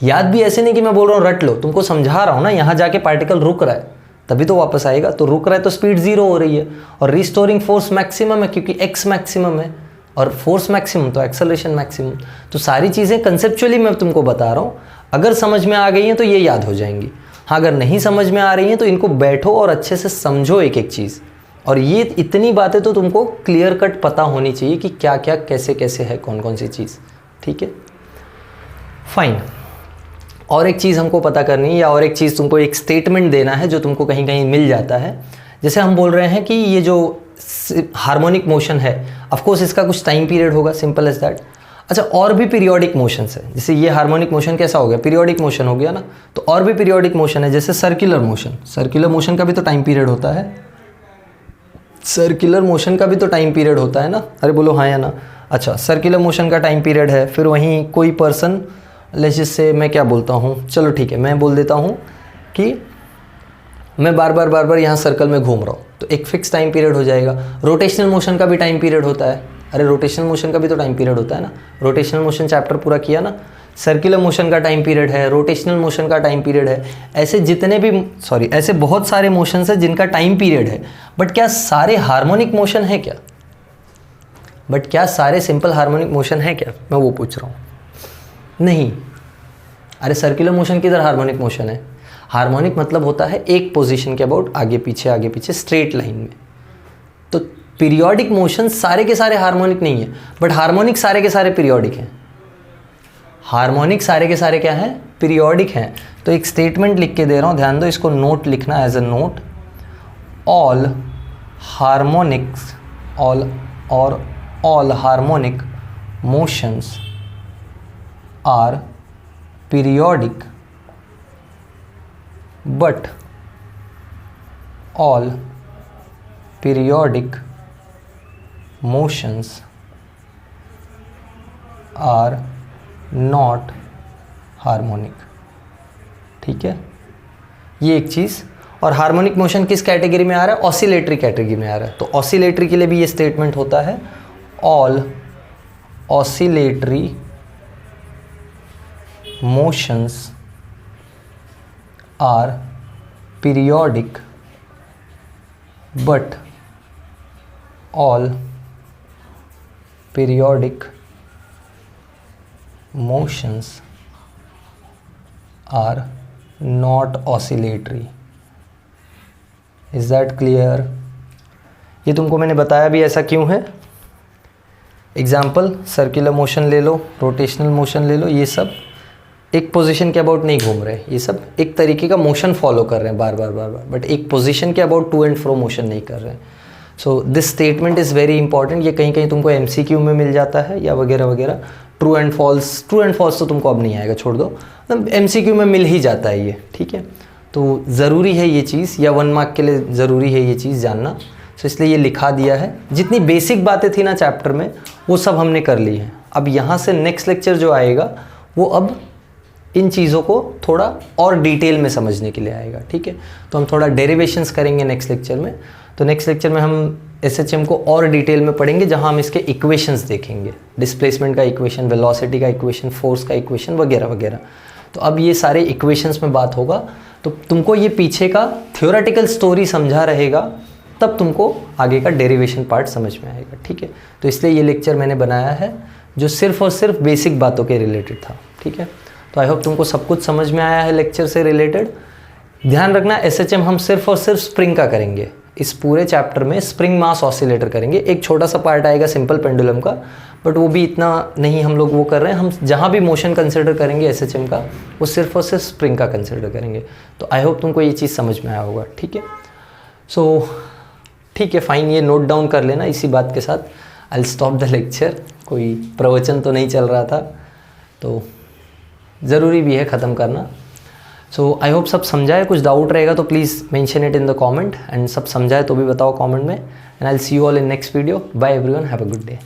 A: याद भी ऐसे नहीं कि मैं बोल रहा हूँ रट लो, तुमको समझा रहा हूँ ना। यहाँ जाके पार्टिकल रुक रहा है तभी तो वापस आएगा, तो रुक रहा है तो स्पीड 0 हो रही है, और रिस्टोरिंग फोर्स मैक्सिमम है क्योंकि x मैक्सिमम है, और फोर्स मैक्सिमम तो एक्सेलरेशन मैक्सिमम। तो सारी चीज़ें कंसेप्चुअली मैं तुमको बता रहा हूँ, अगर समझ में आ गई हैं तो ये याद हो जाएंगी। हाँ, अगर नहीं समझ में आ रही हैं तो इनको बैठो और अच्छे से समझो एक एक चीज़। और ये इतनी बातें तो तुमको क्लियर कट पता होनी चाहिए कि क्या क्या कैसे कैसे है, कौन कौन सी चीज़, ठीक है, फाइन। और एक चीज़ हमको पता करनी है, या और एक चीज़ तुमको एक स्टेटमेंट देना है जो तुमको कहीं कहीं मिल जाता है। जैसे हम बोल रहे हैं कि ये जो हार्मोनिक मोशन है, ऑफ कोर्स इसका कुछ टाइम पीरियड होगा, सिंपल एज दैट। अच्छा, और भी पीरियोडिक मोशंस है, जैसे ये हार्मोनिक मोशन कैसा हो गया, पीरियोडिक मोशन हो गया ना। तो और भी पीरियोडिक मोशन है, जैसे सर्कुलर मोशन। सर्कुलर मोशन का भी तो टाइम पीरियड होता है, सर्कुलर मोशन का भी तो टाइम पीरियड होता है ना। अरे बोलो हाँ या ना। अच्छा, सर्कुलर मोशन का टाइम पीरियड है, फिर वहीं कोई पर्सन, जिससे मैं क्या बोलता हूँ, चलो ठीक है मैं बोल देता हूँ कि मैं बार बार यहाँ सर्कल में घूम रहा हूँ, तो एक फिक्स टाइम पीरियड हो जाएगा। रोटेशनल मोशन का भी टाइम पीरियड होता है। अरे रोटेशनल मोशन का भी तो टाइम पीरियड होता है ना, रोटेशनल मोशन चैप्टर पूरा किया ना। सर्कुलर मोशन का टाइम पीरियड है, रोटेशनल मोशन का टाइम पीरियड है, ऐसे जितने भी ऐसे बहुत सारे मोशंस हैं जिनका टाइम पीरियड है। बट क्या सारे हार्मोनिक मोशन है क्या? बट क्या सारे सिंपल हार्मोनिक मोशन है क्या, मैं वो पूछ रहा हूँ। नहीं। अरे सर्कुलर मोशन किधर हार्मोनिक मोशन है? हार्मोनिक मतलब होता है एक पोजीशन के अबाउट आगे पीछे स्ट्रेट लाइन में। तो पीरियोडिक मोशन सारे के सारे हार्मोनिक नहीं है, बट हार्मोनिक सारे के सारे पीरियोडिक हैं। हार्मोनिक सारे के सारे क्या हैं? पीरियोडिक हैं। तो एक स्टेटमेंट लिख के दे रहा हूँ, ध्यान दो, इसको नोट लिखना as a note. All harmonics all harmonic motions are periodic but all periodic motions are not harmonic। ठीक है, ये एक चीज़। और हार्मोनिक मोशन किस कैटेगरी में आ रहा है? ऑसिलेटरी कैटेगरी में आ रहा है। तो ऑसिलेटरी के लिए भी ये स्टेटमेंट होता है, all oscillatory motions are periodic but all periodic motions are not oscillatory। is that clear? ये तुमको मैंने बताया भी ऐसा क्यों है। एग्जाम्पल, सर्कुलर मोशन ले लो, रोटेशनल मोशन ले लो, ये सब एक पोजीशन के अबाउट नहीं घूम रहे, ये सब एक तरीके का मोशन फॉलो कर रहे हैं बार बार, बट एक पोजीशन के about to and fro motion नहीं कर रहे हैं। So this statement is very important. ये कहीं कहीं तुमको एमसीक्यू में मिल जाता है या वगैरह वगैरह। ट्रू एंड फॉल्स तो तुमको अब नहीं आएगा, छोड़ दो, एमसीक्यू में मिल ही जाता है ये। ठीक है, तो ज़रूरी है ये चीज़, या 1 मार्क के लिए ज़रूरी है ये चीज़ जानना। सो इसलिए ये लिखा दिया है। जितनी बेसिक बातें थी ना चैप्टर में, वो सब हमने कर ली हैं। अब यहाँ से नेक्स्ट लेक्चर जो आएगा वो अब इन चीज़ों को थोड़ा और डिटेल में समझने के लिए आएगा। ठीक है, तो हम थोड़ा डेरिवेशंस करेंगे नेक्स्ट लेक्चर में। तो नेक्स्ट लेक्चर में हम एसएचएम को और डिटेल में पढ़ेंगे, जहां हम इसके इक्वेशंस देखेंगे, डिस्प्लेसमेंट का इक्वेशन, वेलोसिटी का इक्वेशन, फोर्स का इक्वेशन वगैरह वगैरह। तो अब ये सारे इक्वेशंस में बात होगा, तो तुमको ये पीछे का थ्योरेटिकल स्टोरी समझा रहेगा, तब तुमको आगे का डेरिवेशन पार्ट समझ में आएगा। ठीक है, तो इसलिए ये लेक्चर मैंने बनाया है जो सिर्फ और सिर्फ बेसिक बातों के रिलेटेड था। ठीक है, तो आई होप तुमको सब कुछ समझ में आया है लेक्चर से रिलेटेड। ध्यान रखना, एसएचएम हम सिर्फ और सिर्फ स्प्रिंग का करेंगे। इस पूरे चैप्टर में स्प्रिंग मास ऑसिलेटर करेंगे। एक छोटा सा पार्ट आएगा सिंपल पेंडुलम का, बट वो भी इतना नहीं हम लोग वो कर रहे हैं। हम जहाँ भी मोशन कंसिडर करेंगे एसएचएम का, वो सिर्फ और सिर्फ स्प्रिंग का कंसिडर करेंगे। तो आई होप तुमको ये चीज़ समझ में आया होगा। ठीक है, सो ठीक है, फाइन, ये नोट डाउन कर लेना इसी बात के साथ। I will stop the lecture. कोई प्रवचन तो नहीं चल रहा था, तो ज़रूरी भी है ख़त्म करना। सो आई होप सब समझाए। कुछ डाउट रहेगा तो please mention it in the comment, and सब समझाए तो भी बताओ कमेंट में। And I will see you all in next video. Bye everyone, have a good day.